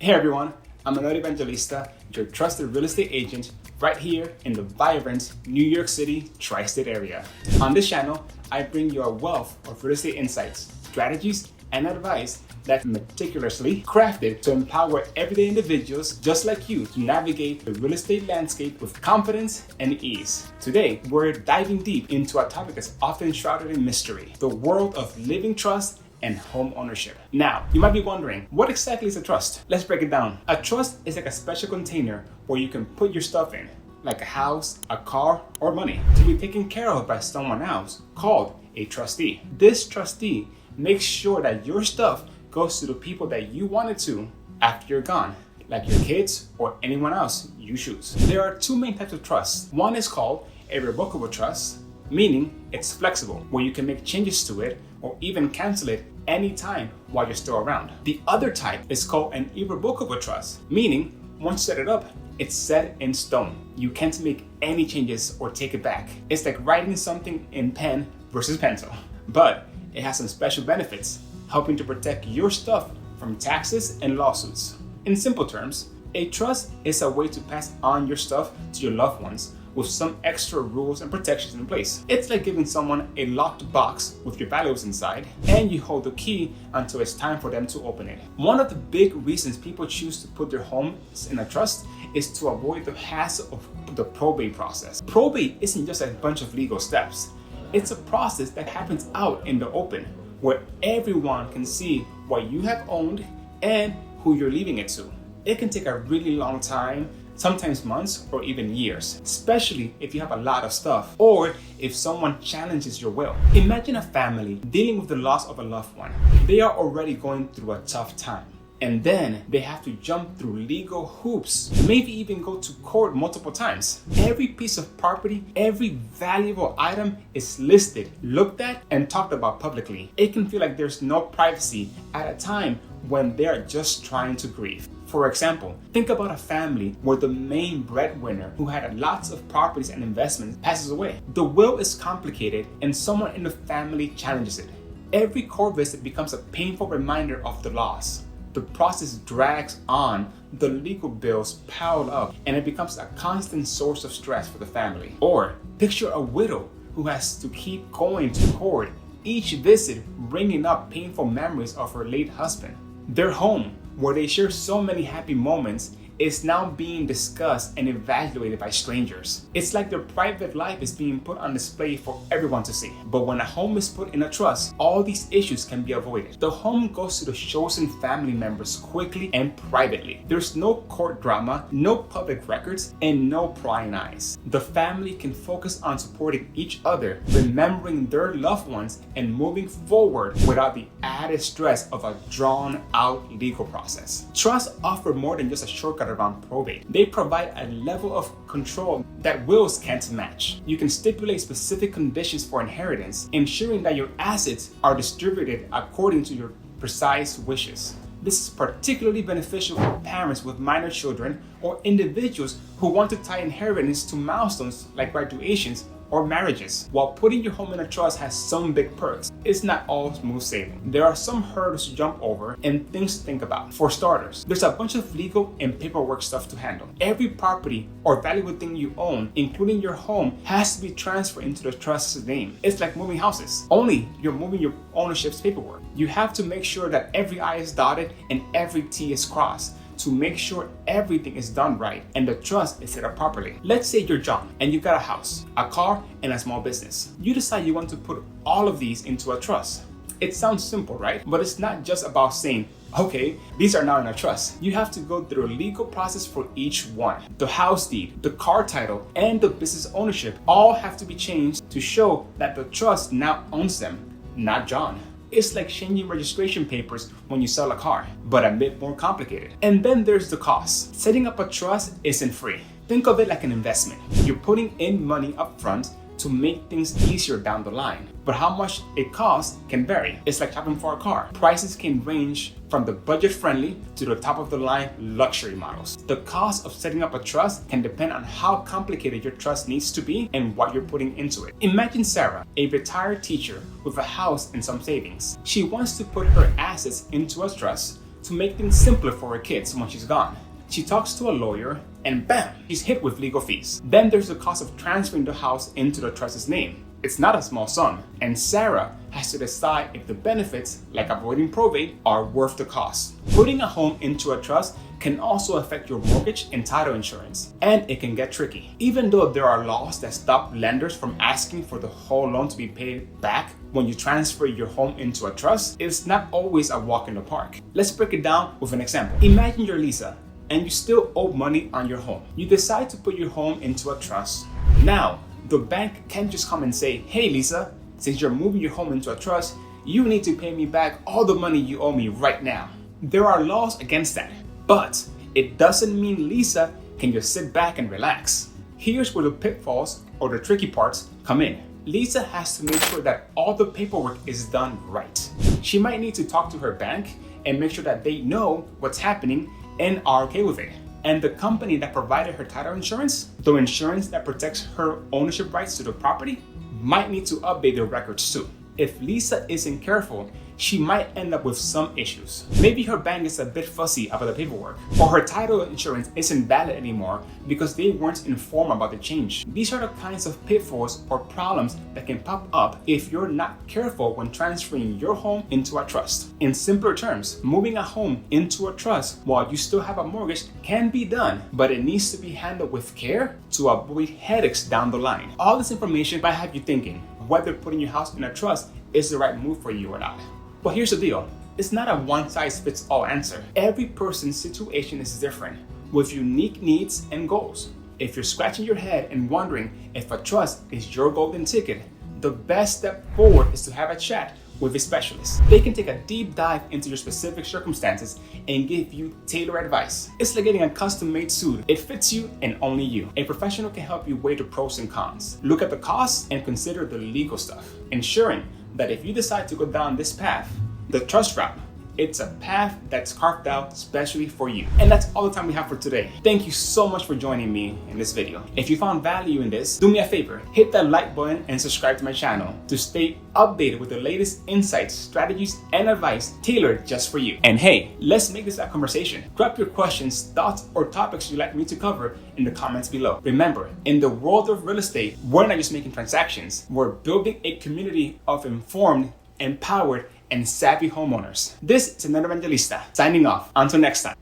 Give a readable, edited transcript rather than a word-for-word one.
Hey everyone, I'm Its.Aneury Evangelista, your trusted real estate agent right here in the vibrant New York City tri-state area. On this channel, I bring you a wealth of real estate insights, strategies, and advice that's meticulously crafted to empower everyday individuals just like you to navigate the real estate landscape with confidence and ease. Today, we're diving deep into a topic that's often shrouded in mystery, the world of living trust and home ownership. Now, you might be wondering, what exactly is a trust? Let's break it down. A trust is like a special container where you can put your stuff in, like a house, a car, or money, to be taken care of by someone else, called a trustee. This trustee makes sure that your stuff goes to the people that you want it to after you're gone, like your kids or anyone else you choose. There are two main types of trusts. One is called a revocable trust, meaning it's flexible, where you can make changes to it or even cancel it anytime while you're still around. The other type is called an irrevocable trust, meaning once you set it up, it's set in stone. You can't make any changes or take it back. It's like writing something in pen versus pencil, but it has some special benefits, helping to protect your stuff from taxes and lawsuits. In simple terms, a trust is a way to pass on your stuff to your loved ones with some extra rules and protections in place. It's like giving someone a locked box with your valuables inside, and you hold the key until it's time for them to open it. One of the big reasons people choose to put their homes in a trust is to avoid the hassle of the probate process. Probate isn't just a bunch of legal steps. It's a process that happens out in the open, where everyone can see what you have owned and who you're leaving it to. It can take a really long time, sometimes months or even years, especially if you have a lot of stuff or if someone challenges your will. Imagine a family dealing with the loss of a loved one. They are already going through a tough time, and then they have to jump through legal hoops, maybe even go to court multiple times. Every piece of property, every valuable item is listed, looked at, and talked about publicly. It can feel like there's no privacy at a time when they're just trying to grieve. For example, think about a family where the main breadwinner, who had lots of properties and investments, passes away. The will is complicated and someone in the family challenges it. Every court visit becomes a painful reminder of the loss. The process drags on, the legal bills pile up, and it becomes a constant source of stress for the family. Or picture a widow who has to keep going to court, each visit bringing up painful memories of her late husband. Their home, where they share so many happy moments, is now being discussed and evaluated by strangers. It's like their private life is being put on display for everyone to see. But when a home is put in a trust, all these issues can be avoided. The home goes to the chosen family members quickly and privately. There's no court drama, no public records, and no prying eyes. The family can focus on supporting each other, remembering their loved ones, and moving forward without the added stress of a drawn-out legal process. Trusts offer more than just a shortcut around probate. They provide a level of control that wills can't match. You can stipulate specific conditions for inheritance, ensuring that your assets are distributed according to your precise wishes. This is particularly beneficial for parents with minor children or individuals who want to tie inheritance to milestones like graduations or marriages. While putting your home in a trust has some big perks, it's not all smooth sailing. There are some hurdles to jump over and things to think about. For starters, there's a bunch of legal and paperwork stuff to handle. Every property or valuable thing you own, including your home, has to be transferred into the trust's name. It's like moving houses, only you're moving your ownership's paperwork. You have to make sure that every I is dotted and every T is crossed, to make sure everything is done right and the trust is set up properly. Let's say you're John and you've got a house, a car, and a small business. You decide you want to put all of these into a trust. It sounds simple, right? But it's not just about saying, okay, these are now in a trust. You have to go through a legal process for each one. The house deed, the car title, and the business ownership all have to be changed to show that the trust now owns them, not John. It's like changing registration papers when you sell a car, but a bit more complicated. And then there's the cost. Setting up a trust isn't free. Think of it like an investment. You're putting in money up front to make things easier down the line. But how much it costs can vary. It's like shopping for a car. Prices can range from the budget-friendly to the top-of-the-line luxury models. The cost of setting up a trust can depend on how complicated your trust needs to be and what you're putting into it. Imagine Sarah, a retired teacher with a house and some savings. She wants to put her assets into a trust to make things simpler for her kids when she's gone. She talks to a lawyer and bam, she's hit with legal fees. Then there's the cost of transferring the house into the trust's name. It's not a small sum, and Sarah has to decide if the benefits, like avoiding probate, are worth the cost. Putting a home into a trust can also affect your mortgage and title insurance, and it can get tricky. Even though there are laws that stop lenders from asking for the whole loan to be paid back when you transfer your home into a trust, it's not always a walk in the park. Let's break it down with an example. Imagine you're Lisa, and you still owe money on your home. You decide to put your home into a trust. Now, the bank can't just come and say, hey Lisa, since you're moving your home into a trust, you need to pay me back all the money you owe me right now. There are laws against that, but it doesn't mean Lisa can just sit back and relax. Here's where the pitfalls or the tricky parts come in. Lisa has to make sure that all the paperwork is done right. She might need to talk to her bank and make sure that they know what's happening and are okay with it. And the company that provided her title insurance, the insurance that protects her ownership rights to the property, might need to update their records too. If Lisa isn't careful, she might end up with some issues. Maybe her bank is a bit fussy about the paperwork, or her title insurance isn't valid anymore because they weren't informed about the change. These are the kinds of pitfalls or problems that can pop up if you're not careful when transferring your home into a trust. In simpler terms, moving a home into a trust while you still have a mortgage can be done, but it needs to be handled with care to avoid headaches down the line. All this information might have you thinking whether putting your house in a trust is the right move for you or not. But here's the deal, it's not a one-size-fits-all answer. Every person's situation is different, with unique needs and goals. If you're scratching your head and wondering if a trust is your golden ticket, the best step forward is to have a chat with a specialist. They can take a deep dive into your specific circumstances and give you tailored advice. It's like getting a custom-made suit. It fits you and only you. A professional can help you weigh the pros and cons, look at the costs, and consider the legal stuff, ensuring that if you decide to go down this path, the trust route, it's a path that's carved out especially for you. And that's all the time we have for today. Thank you so much for joining me in this video. If you found value in this, do me a favor, hit that like button and subscribe to my channel to stay updated with the latest insights, strategies, and advice tailored just for you. And hey, let's make this a conversation. Drop your questions, thoughts, or topics you'd like me to cover in the comments below. Remember, in the world of real estate, we're not just making transactions, we're building a community of informed, empowered, and savvy homeowners. This is Its.Aneury, signing off. Until next time.